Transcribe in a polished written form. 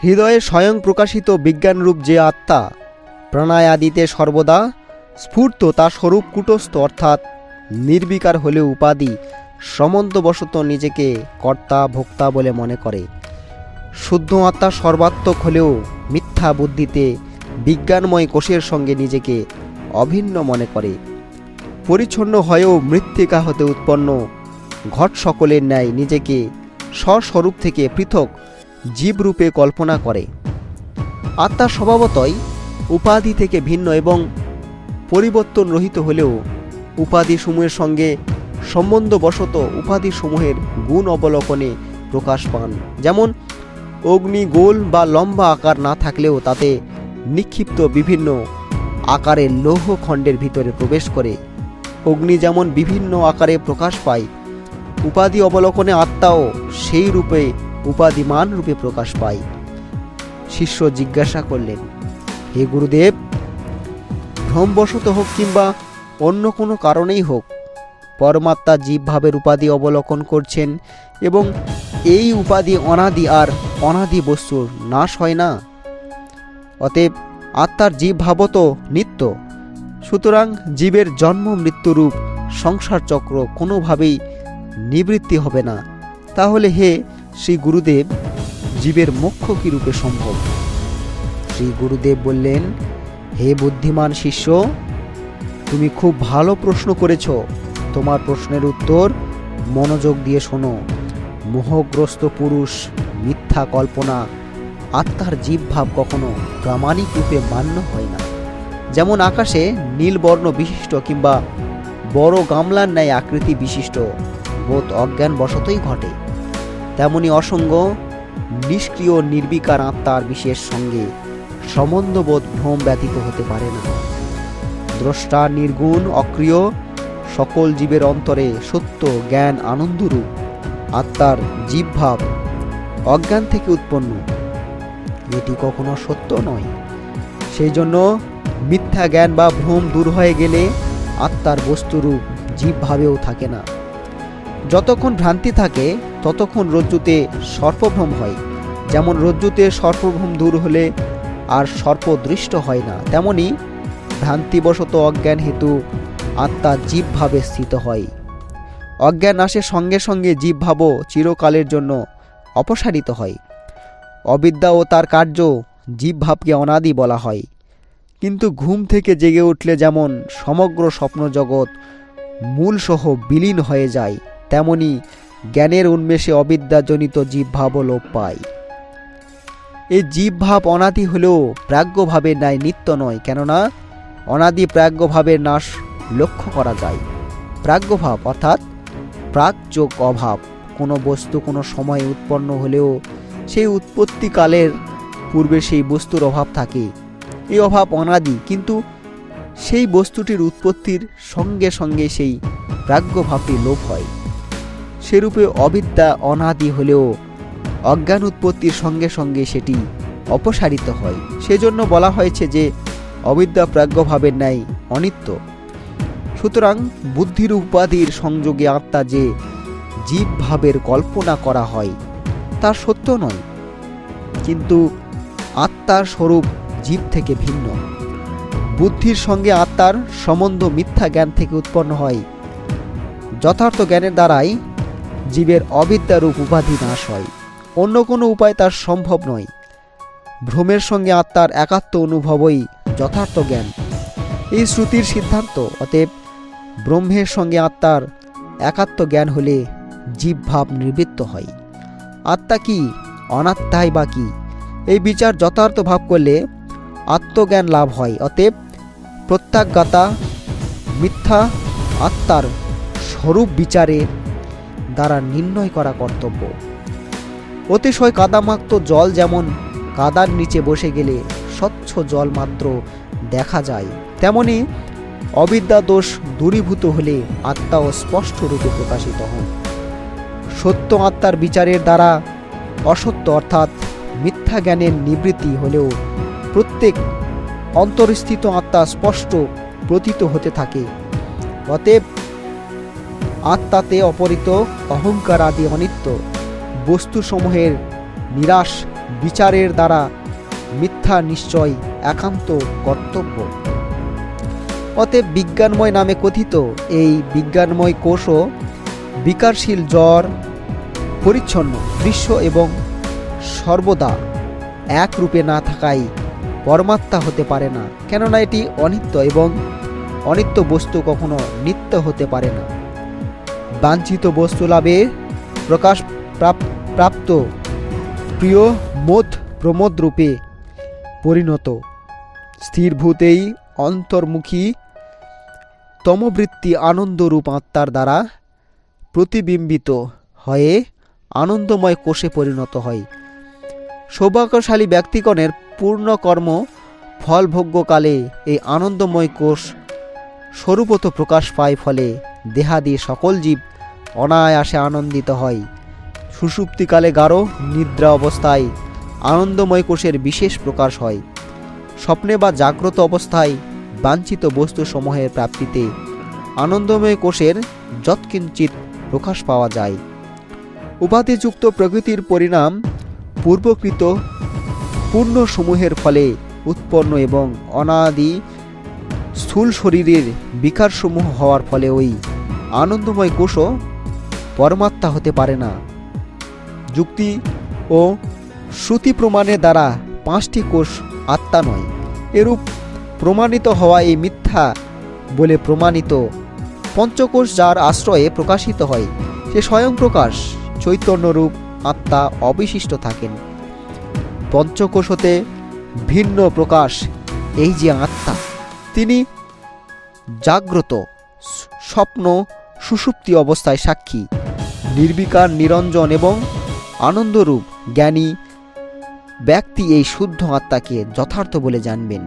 হৃদয়ে স্বয়ং প্রকাশিত বিজ্ঞানরূপ যে আত্মা প্রাণায়াদিতে সর্বদা স্ফূর্ত, তার স্বরূপ কূটস্থ অর্থাৎ নির্বিকার হলেও উপাধি সম্বন্ধবশত নিজেকে কর্তা ভোক্তা বলে মনে করে। শুদ্ধ আত্মা সর্বাত্মক হলেও মিথ্যা বুদ্ধিতে বিজ্ঞানময় কোষের সঙ্গে নিজেকে অভিন্ন মনে করে। পরিচ্ছন্ন হয়েও মৃত্তিকা হতে উৎপন্ন ঘট সকলের ন্যায় নিজেকে স্বস্বরূপ থেকে পৃথক জীবরূপে কল্পনা করে। আত্মা স্বভাবতই উপাধি থেকে ভিন্ন এবং পরিবর্তন রহিত হলেও উপাধিসমূহের সঙ্গে সম্বন্ধবশত উপাধিসমূহের গুণ অবলোকনে প্রকাশ পান। যেমন অগ্নি গোল বা লম্বা আকার না থাকলেও তাতে নিক্ষিপ্ত বিভিন্ন আকারের লৌহ খণ্ডের ভিতরে প্রবেশ করে অগ্নি যেমন বিভিন্ন আকারে প্রকাশ পায়, উপাধি অবলোকনে আত্মাও সেই রূপে উপাধিমান রূপে প্রকাশ পায়। শিষ্য জিজ্ঞাসা করলেন, হে গুরুদেব, ভ্রমবশত হোক কিংবা অন্য কোনো কারণেই হোক পরমাত্মা জীবভাবের উপাধি অবলোকন করছেন এবং এই উপাধি অনাদি আর অনাদি বস্তুর নাশ হয় না। অতএব আত্মার জীবভাব তো নিত্য, সুতরাং জীবের জন্ম মৃত্যুরূপ সংসার চক্র কোনোভাবেই নিবৃত্তি হবে না। তাহলে হে শ্রী গুরুদেব, জীবের মোক্ষ কী রূপে সম্ভব? শ্রী গুরুদেব বললেন, হে বুদ্ধিমান শিষ্য, তুমি খুব ভালো প্রশ্ন করেছ। তোমার প্রশ্নের উত্তর মনোযোগ দিয়ে শোনো। মোহগ্রস্ত পুরুষ মিথ্যা কল্পনা আত্মার জীবভাব কখনো প্রামাণিক রূপে মান্য হয় না। যেমন আকাশে নীলবর্ণ বিশিষ্ট কিংবা বড় গামলার ন্যায় আকৃতি বিশিষ্ট বোধ অজ্ঞান বশতই ঘটে, তেমনি অসঙ্গ নিষ্ক্রিয় নির্বিকার আত্মার বিশেষ সঙ্গে সম্বন্ধবোধ ভ্রম ব্যতীত হতে পারে না। দ্রষ্টা নির্গুণ অক্রিয় সকল জীবের অন্তরে সত্য জ্ঞান আনন্দরূপ আত্মার জীবভাব অজ্ঞান থেকে উৎপন্ন, এটি কখনো সত্য নয়। সেই জন্য মিথ্যা জ্ঞান বা ভ্রম দূর হয়ে গেলে আত্মার বস্তুরূপ জীবভাবেও থাকে না। যতক্ষণ ভ্রান্তি থাকে ততক্ষণ রজ্জুতে সর্পভ্রম হয়। যেমন রজ্জুতে সর্পভ্রম দূর হলে আর সর্পদৃষ্ট হয় না, তেমনি ভ্রান্তিবশত অজ্ঞান হেতু আত্মা জীবভাবে স্থিত হয়। অজ্ঞান নাশের সঙ্গে সঙ্গে জীবভাবও চিরকালের জন্য অপসারিত হয়। অবিদ্যা ও তার কার্য জীবভাবকে অনাদি বলা হয়। কিন্তু ঘুম থেকে জেগে উঠলে যেমন সমগ্র স্বপ্নজগৎ মূলসহ বিলীন হয়ে যায়, তেমনি জ্ঞানের উন্মেষে অবিদ্যাজনিত জীবভাবও লোপ পায়। এই জীবভাব অনাদি হলেও প্রাজ্ঞভাবের ন্যায় নিত্য নয়, কেননা অনাদি প্রাজ্ঞভাবের নাশ লক্ষ্য করা যায়। প্রাজ্ঞভাব অর্থাৎ প্রাক যোগ অভাব। কোনো বস্তু কোনো সময়ে উৎপন্ন হলেও সেই উৎপত্তিকালের পূর্বে সেই বস্তুর অভাব থাকে। এই অভাব অনাদি, কিন্তু সেই বস্তুটির উৎপত্তির সঙ্গে সঙ্গে সেই প্রাজ্ঞভাবটি লোপ হয়। সেরূপে অবিদ্যা অনাদি হলেও অজ্ঞান উৎপত্তির সঙ্গে সঙ্গে সেটি অপসারিত হয়। সেজন্য বলা হয়েছে যে অবিদ্যা প্রাজ্ঞভাবের ন্যায় অনিত্য। সুতরাং বুদ্ধির উপাধির সংযোগে আত্মা যে জীবভাবের কল্পনা করা হয় তা সত্য নয়, কিন্তু আত্মার স্বরূপ জীব থেকে ভিন্ন। বুদ্ধির সঙ্গে আত্মার সম্বন্ধ মিথ্যা জ্ঞান থেকে উৎপন্ন হয়। যথার্থ জ্ঞানের দ্বারাই জীবের অবিদ্যারূপ উপাধি নাশ হয়, অন্য কোনো উপায় তার সম্ভব নয়। ভ্রমের সঙ্গে আত্মার একাত্ম অনুভবই যথার্থ জ্ঞান, এই শ্রুতির সিদ্ধান্ত। অতএব ব্রহ্মের সঙ্গে আত্মার একাত্ম জ্ঞান হলে জীবভাব নিবৃত্ত হয়। আত্মা কি, অনাত্মাই বা কি, এই বিচার যথার্থ ভাব করলে আত্মজ্ঞান লাভ হয়। অতএব প্রত্যাজ্ঞাতা মিথ্যা আত্মার স্বরূপ বিচারের দ্বারা নির্ণয় করা কর্তব্য। অতিশয় কাদামাক্ত জল যেমন কাদার নিচে বসে গেলে স্বচ্ছ জল মাত্র দেখা যায়, তেমনি অবিদ্যা দোষ দূরীভূত হলে আত্মাও স্পষ্ট রূপে প্রকাশিত হন। সত্য আত্মার বিচারের দ্বারা অসত্য অর্থাৎ মিথ্যা জ্ঞানের নিবৃত্তি হলেও প্রত্যেক অন্তরস্থিত আত্মা স্পষ্ট প্রতীত হতে থাকে। অতএব আত্মাতে অপরিত অহংকার আদি অনিত্য বস্তুসমূহের নিরাশ বিচারের দ্বারা মিথ্যা নিশ্চয় একান্ত কর্তব্য। অতএব বিজ্ঞানময় নামে কথিত এই বিজ্ঞানময় কোষও বিকারশীল জ্বর পরিচ্ছন্ন দৃশ্য এবং সর্বদা এক রূপে না থাকাই পরমাত্মা হতে পারে না, কেননা এটি অনিত্য এবং অনিত্য বস্তু কখনো নিত্য হতে পারে না। বাঞ্ছিত বস্তু লাভে প্রকাশ প্রাপ্ত প্রিয় মোদ প্রমোদ রূপে পরিণত স্থিরভূতেই অন্তর্মুখী তমবৃত্তি আনন্দরূপ আত্মার দ্বারা প্রতিবিম্বিত হয়ে আনন্দময় কোষে পরিণত হয়। সৌভাগ্যশালী ব্যক্তিগণের পূর্ণ কর্ম ফলভোগ্যকালে এই আনন্দময় কোষ স্বরূপত প্রকাশ পায়, ফলে দেহাদি সকল জীব অনায়াসে আনন্দিত হয়। সুষুপ্তিকালে গাঢ় নিদ্রা অবস্থায় আনন্দময় কোষের বিশেষ প্রকাশ হয়। স্বপ্নে বা জাগ্রত অবস্থায় বাঞ্ছিত বস্তুসমূহের প্রাপ্তিতে আনন্দময় কোষের যৎকিঞ্চিৎ প্রকাশ পাওয়া যায়। উপাধিযুক্ত প্রকৃতির পরিণাম পূর্বকৃত পূর্ণসমূহের ফলে উৎপন্ন এবং অনাদি স্থূল শরীরের বিকারসমূহ হওয়ার ফলে ওই আনন্দময় কোষও পরমাত্মা হতে পারে না। যুক্তি ও শ্রুতি প্রমাণের দ্বারা 5টি কোষ আত্মা নয়, এরূপ প্রমাণিত হওয়া এই মিথ্যা বলে প্রমাণিত। পঞ্চকোষ যার আশ্রয়ে প্রকাশিত হয়, সে স্বয়ং প্রকাশ চৈতন্যরূপ আত্মা অবিশিষ্ট থাকেন। পঞ্চকোষ হতে ভিন্ন প্রকাশ এই যে আত্মা, তিনি জাগ্রত, স্বপ্ন, সুষুপ্তি অবস্থায় সাক্ষী, নির্বিকার, নিরঞ্জন এবং আনন্দরূপ জ্ঞানী ব্যক্তি এই শুদ্ধ আত্মাকে যথার্থ বলে জানবেন।